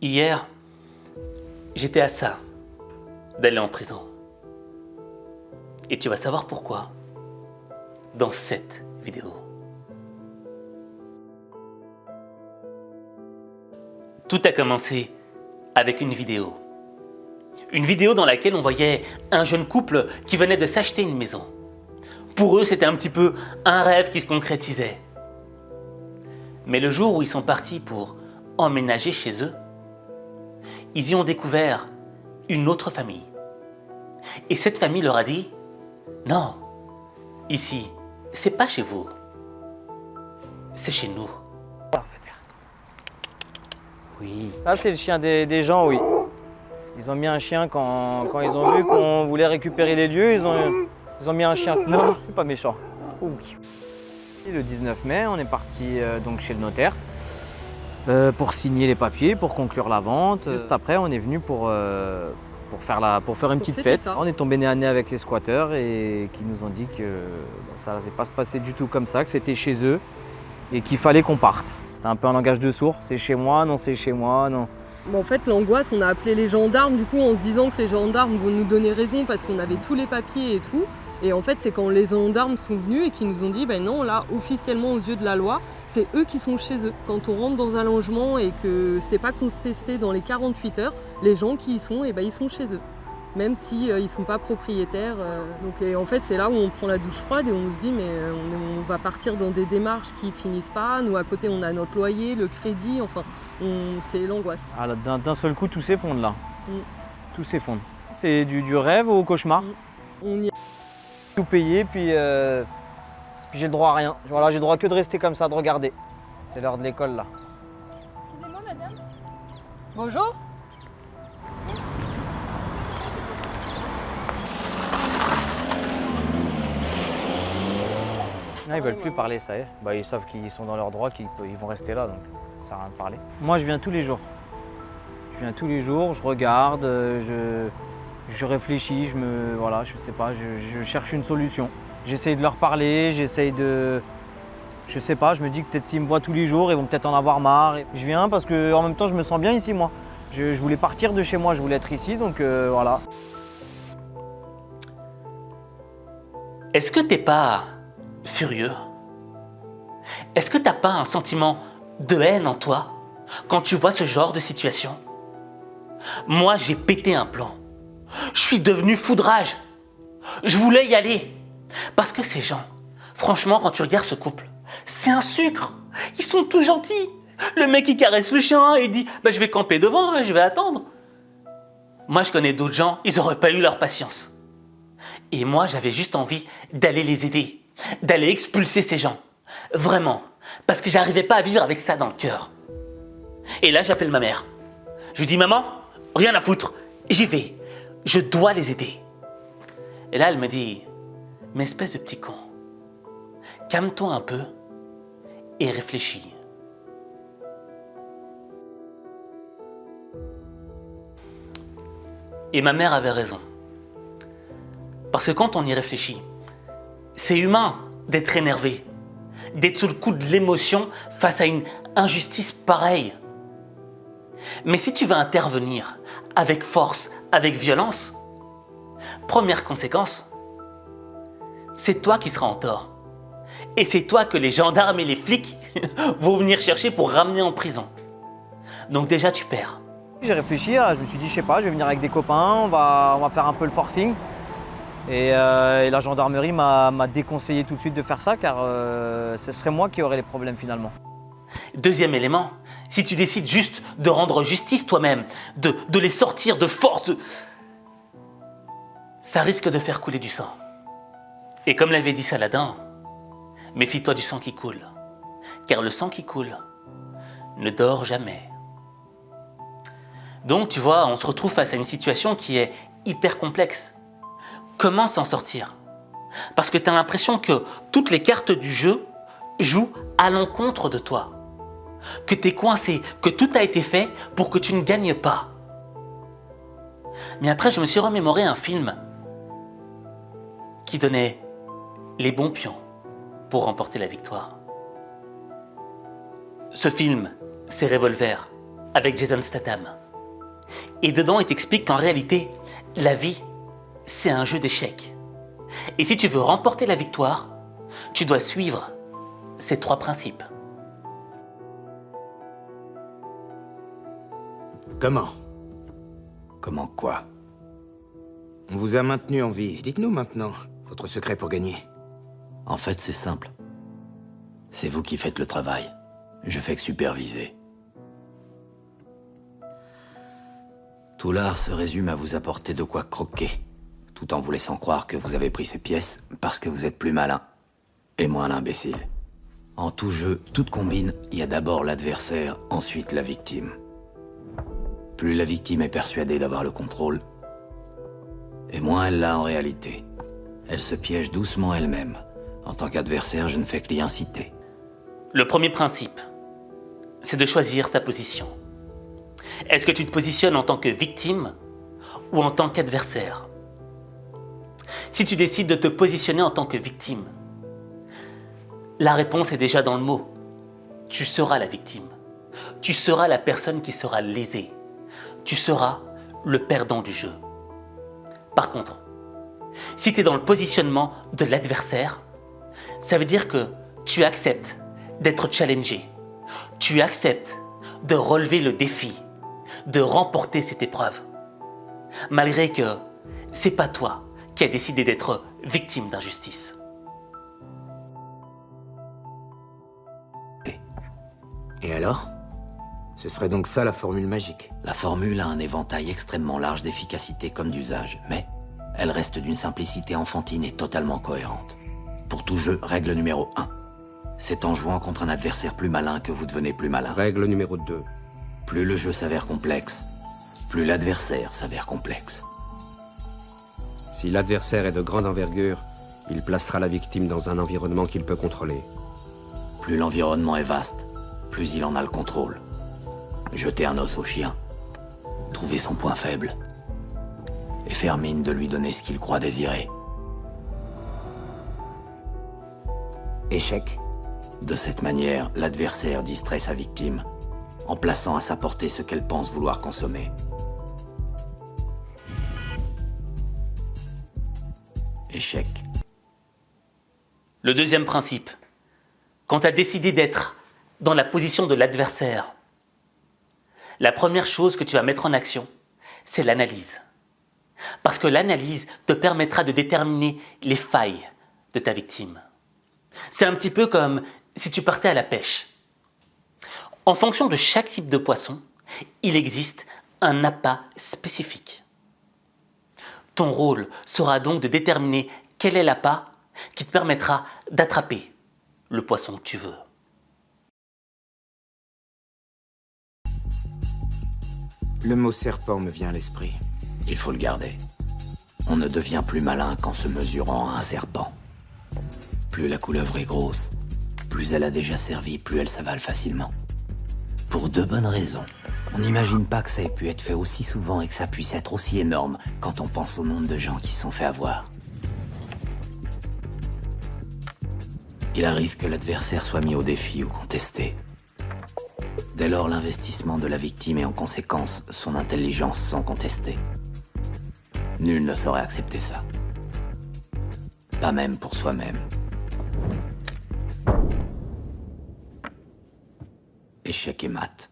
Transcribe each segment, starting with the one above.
Hier, j'étais à ça d'aller en prison. Et tu vas savoir pourquoi dans cette vidéo. Tout a commencé avec une vidéo. Une vidéo dans laquelle on voyait un jeune couple qui venait de s'acheter une maison. Pour eux, c'était un petit peu un rêve qui se concrétisait. Mais le jour où ils sont partis pour emménager chez eux, ils y ont découvert une autre famille. Et cette famille leur a dit « Non, ici, c'est pas chez vous, c'est chez nous. » Oui. Ça, c'est le chien des gens, oui. Ils ont mis un chien quand ils ont vu qu'on voulait récupérer les lieux, ils ont mis un chien. Non, pas méchant. Oui. Le 19 mai, on est parti donc chez le notaire pour signer les papiers, pour conclure la vente. Juste après, on est venu pour faire une petite fête. Ça. On est tombé nez à nez avec les squatteurs et qui nous ont dit que ça ne s'est pas se passer du tout comme ça, que c'était chez eux et qu'il fallait qu'on parte. C'était un peu un langage de sourd. C'est chez moi, non, c'est chez moi, non. Bon, en fait, l'angoisse, on a appelé les gendarmes, du coup, en se disant que les gendarmes vont nous donner raison parce qu'on avait tous les papiers et tout. Et en fait, c'est quand les gendarmes sont venus et qui nous ont dit, ben non, là, officiellement, aux yeux de la loi, c'est eux qui sont chez eux. Quand on rentre dans un logement et que c'est pas contesté dans les 48 heures, les gens qui y sont, et ben, ils sont chez eux. Même si ils sont pas propriétaires. Donc, et en fait, c'est là où on prend la douche froide et on se dit, mais on va partir dans des démarches qui finissent pas. Nous, à côté, on a notre loyer, le crédit, enfin, c'est l'angoisse. Ah, d'un seul coup, tout s'effondre là. Tout s'effondre. C'est du rêve au cauchemar. On y... Tout payé, puis j'ai le droit à rien. Voilà, j'ai le droit que de rester comme ça, de regarder. C'est l'heure de l'école là. Excusez-moi, madame. Bonjour. Non, ils veulent plus parler, ça y est. Bah, ils savent qu'ils sont dans leur droit, qu'ils vont rester là, donc ça sert à rien de parler. Moi, je viens tous les jours. Je viens tous les jours, je regarde, je réfléchis, voilà, je sais pas, je cherche une solution. J'essaye de leur parler, j'essaye de... Je sais pas, je me dis que peut-être s'ils me voient tous les jours, ils vont peut-être en avoir marre. Je viens parce qu'en même temps, je me sens bien ici, moi. Je voulais partir de chez moi, je voulais être ici, donc voilà. Est-ce que t'es pas furieux? Est-ce que t'as pas un sentiment de haine en toi quand tu vois ce genre de situation? Moi, j'ai pété un plomb. Je suis devenu foudrage. Je voulais y aller. Parce que ces gens, franchement, quand tu regardes ce couple, c'est un sucre. Ils sont tous gentils. Le mec, il caresse le chien et il dit bah, « je vais camper devant, je vais attendre ». Moi, je connais d'autres gens, ils n'auraient pas eu leur patience. Et moi, j'avais juste envie d'aller les aider, d'aller expulser ces gens. Vraiment. Parce que j'arrivais pas à vivre avec ça dans le cœur. Et là, j'appelle ma mère. Je lui dis « Maman, rien à foutre, j'y vais. Je dois les aider. » Et là, elle me dit « Mais espèce de petit con, calme-toi un peu et réfléchis. » Et ma mère avait raison. Parce que quand on y réfléchit, c'est humain d'être énervé, d'être sous le coup de l'émotion face à une injustice pareille. Mais si tu veux intervenir avec force, avec violence, première conséquence, c'est toi qui seras en tort. Et c'est toi que les gendarmes et les flics vont venir chercher pour ramener en prison. Donc déjà, tu perds. J'ai réfléchi, je me suis dit, je sais pas, je vais venir avec des copains, on va faire un peu le forcing. Et la gendarmerie m'a déconseillé tout de suite de faire ça, car ce serait moi qui aurais les problèmes finalement. Deuxième élément, si tu décides juste de rendre justice toi-même, de les sortir de force, ça risque de faire couler du sang. Et comme l'avait dit Saladin, méfie-toi du sang qui coule, car le sang qui coule ne dort jamais. Donc tu vois, on se retrouve face à une situation qui est hyper complexe. Comment s'en sortir? Parce que tu as l'impression que toutes les cartes du jeu jouent à l'encontre de toi. Que tu es coincé, que tout a été fait pour que tu ne gagnes pas. Mais après, je me suis remémoré un film qui donnait les bons pions pour remporter la victoire. Ce film, c'est Revolver, avec Jason Statham. Et dedans, il t'explique qu'en réalité, la vie, c'est un jeu d'échecs. Et si tu veux remporter la victoire, tu dois suivre ces 3 principes. Comment? Comment quoi? On vous a maintenu en vie. Dites-nous maintenant, votre secret pour gagner. En fait, c'est simple. C'est vous qui faites le travail. Je fais que superviser. Tout l'art se résume à vous apporter de quoi croquer, tout en vous laissant croire que vous avez pris ces pièces parce que vous êtes plus malin, et moins l'imbécile. En tout jeu, toute combine, il y a d'abord l'adversaire, ensuite la victime. Plus la victime est persuadée d'avoir le contrôle, et moins elle l'a en réalité. Elle se piège doucement elle-même. En tant qu'adversaire, je ne fais que l'y inciter. Le premier principe, c'est de choisir sa position. Est-ce que tu te positionnes en tant que victime ou en tant qu'adversaire? Si tu décides de te positionner en tant que victime, la réponse est déjà dans le mot. Tu seras la victime. Tu seras la personne qui sera lésée. Tu seras le perdant du jeu. Par contre, si tu es dans le positionnement de l'adversaire, ça veut dire que tu acceptes d'être challengé. Tu acceptes de relever le défi, de remporter cette épreuve. Malgré que c'est pas toi qui as décidé d'être victime d'injustice. Et alors? Ce serait donc ça la formule magique? La formule a un éventail extrêmement large d'efficacité comme d'usage, mais elle reste d'une simplicité enfantine et totalement cohérente. Pour tout jeu, règle numéro 1. C'est en jouant contre un adversaire plus malin que vous devenez plus malin. Règle numéro 2. Plus le jeu s'avère complexe, plus l'adversaire s'avère complexe. Si l'adversaire est de grande envergure, il placera la victime dans un environnement qu'il peut contrôler. Plus l'environnement est vaste, plus il en a le contrôle. Jeter un os au chien, trouver son point faible, et faire mine de lui donner ce qu'il croit désirer. Échec? De cette manière, l'adversaire distrait sa victime, en plaçant à sa portée ce qu'elle pense vouloir consommer. Échec. Le deuxième principe, quand tu as décidé d'être dans la position de l'adversaire, la première chose que tu vas mettre en action, c'est l'analyse. Parce que l'analyse te permettra de déterminer les failles de ta victime. C'est un petit peu comme si tu partais à la pêche. En fonction de chaque type de poisson, il existe un appât spécifique. Ton rôle sera donc de déterminer quel est l'appât qui te permettra d'attraper le poisson que tu veux. Le mot serpent me vient à l'esprit. Il faut le garder. On ne devient plus malin qu'en se mesurant à un serpent. Plus la couleuvre est grosse, plus elle a déjà servi, plus elle s'avale facilement. Pour 2 bonnes raisons. On n'imagine pas que ça ait pu être fait aussi souvent et que ça puisse être aussi énorme quand on pense au nombre de gens qui se sont fait avoir. Il arrive que l'adversaire soit mis au défi ou contesté. Dès lors, l'investissement de la victime et en conséquence, son intelligence sont contestés. Nul ne saurait accepter ça. Pas même pour soi-même. Échec et mat.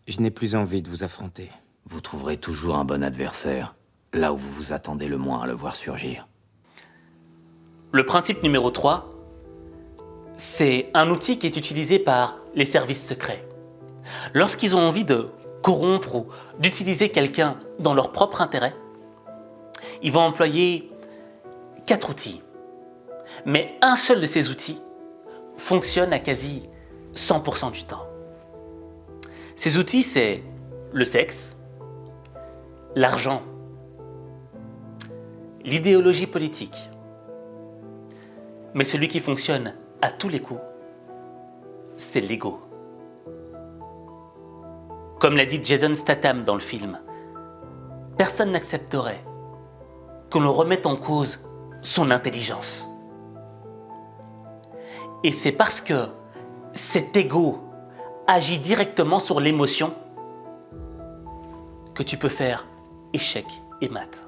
Je n'ai plus envie de vous affronter. Vous trouverez toujours un bon adversaire, là où vous vous attendez le moins à le voir surgir. Le principe numéro 3, c'est un outil qui est utilisé par les services secrets. Lorsqu'ils ont envie de corrompre ou d'utiliser quelqu'un dans leur propre intérêt, ils vont employer 4 outils. Mais un seul de ces outils fonctionne à quasi 100% du temps. Ces outils, c'est le sexe, l'argent, l'idéologie politique. Mais celui qui fonctionne à tous les coups, c'est l'ego. Comme l'a dit Jason Statham dans le film, personne n'accepterait que l'on remette en cause son intelligence. Et c'est parce que cet ego agit directement sur l'émotion que tu peux faire échec et mat.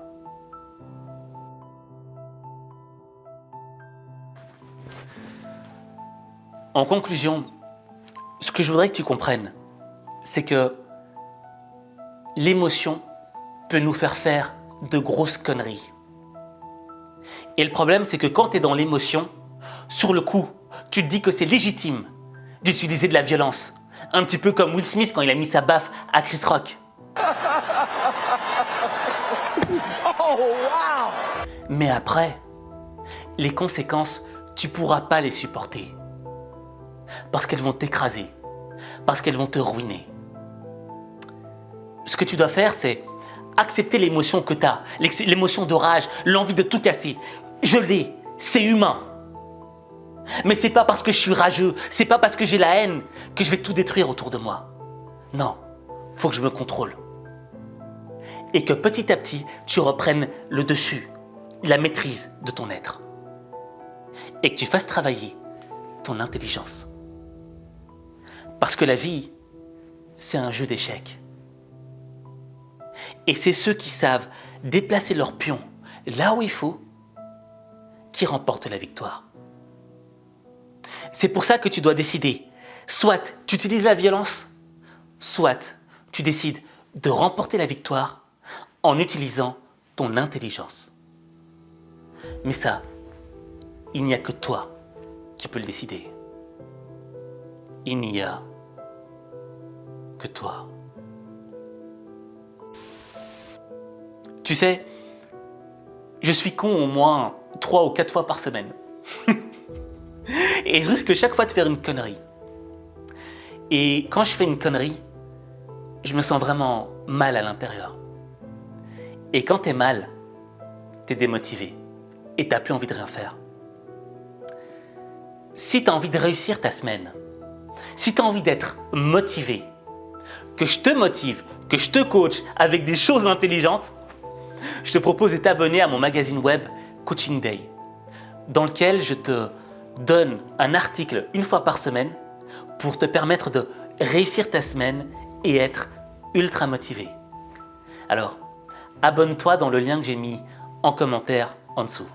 En conclusion, ce que je voudrais que tu comprennes, c'est que l'émotion peut nous faire de grosses conneries. Et le problème, c'est que quand tu es dans l'émotion, sur le coup, tu te dis que c'est légitime d'utiliser de la violence. Un petit peu comme Will Smith quand il a mis sa baffe à Chris Rock. Mais après, les conséquences, tu ne pourras pas les supporter. Parce qu'elles vont t'écraser. Parce qu'elles vont te ruiner. Ce que tu dois faire, c'est accepter l'émotion que tu as. L'émotion de rage, l'envie de tout casser. Je l'ai, c'est humain. Mais c'est pas parce que je suis rageux, c'est pas parce que j'ai la haine que je vais tout détruire autour de moi. Non, faut que je me contrôle. Et que petit à petit, tu reprennes le dessus, la maîtrise de ton être. Et que tu fasses travailler ton intelligence. Parce que la vie, c'est un jeu d'échecs. Et c'est ceux qui savent déplacer leur pion là où il faut qui remportent la victoire. C'est pour ça que tu dois décider. Soit tu utilises la violence, soit tu décides de remporter la victoire en utilisant ton intelligence. Mais ça, il n'y a que toi qui peux le décider. Il n'y a que toi. Tu sais, je suis con au moins 3 ou 4 fois par semaine. Et je risque chaque fois de faire une connerie. Et quand je fais une connerie, je me sens vraiment mal à l'intérieur. Et quand t'es mal, t'es démotivé. Et t'as plus envie de rien faire. Si t'as envie de réussir ta semaine, si t'as envie d'être motivé, que je te motive, que je te coach avec des choses intelligentes, je te propose de t'abonner à mon magazine web Coaching Day, dans lequel je te donne un article une fois par semaine pour te permettre de réussir ta semaine et être ultra motivé. Alors, abonne-toi dans le lien que j'ai mis en commentaire en dessous.